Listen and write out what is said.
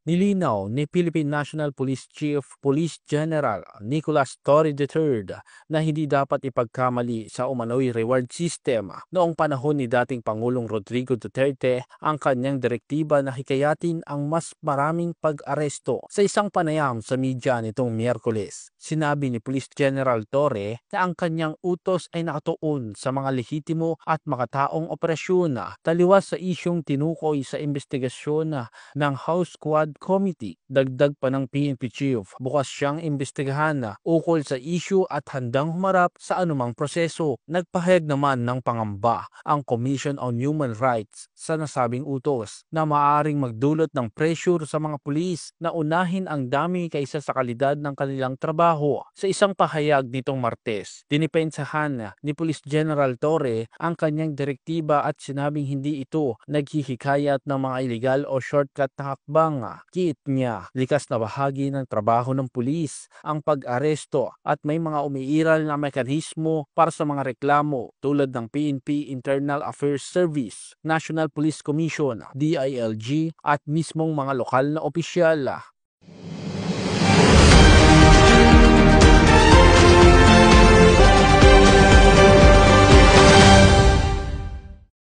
Nilinaw ni Philippine National Police Chief Police General Nicolas Torre III na hindi dapat ipagkamali sa umano'y reward system noong panahon ni dating Pangulong Rodrigo Duterte ang kanyang direktiba na hikayatin ang mas maraming pag-aresto. Sa isang panayam sa media nitong Miyerkules, sinabi ni Police General Torre na ang kanyang utos ay nakatuon sa mga lehitimo at makataong operasyon taliwas sa isyong tinukoy sa investigasyon ng House Quad Committee. Dagdag pa ng PNP Chief, bukas siyang imbestigahan ukol sa issue at handang humarap sa anumang proseso. Nagpahayag naman ng pangamba ang Commission on Human Rights sa nasabing utos na maaaring magdulot ng pressure sa mga pulis na unahin ang dami kaysa sa kalidad ng kanilang trabaho. Sa isang pahayag nitong Martes, dinipensahan ni Police General Torre ang kanyang direktiba at sinabing hindi ito naghihikayat ng mga illegal o shortcut na hakbang. Kiit niya, likas na bahagi ng trabaho ng pulis ang pag-aresto at may mga umiiral na mekanismo para sa mga reklamo tulad ng PNP Internal Affairs Service, National Police Commission, DILG at mismong mga lokal na opisyal.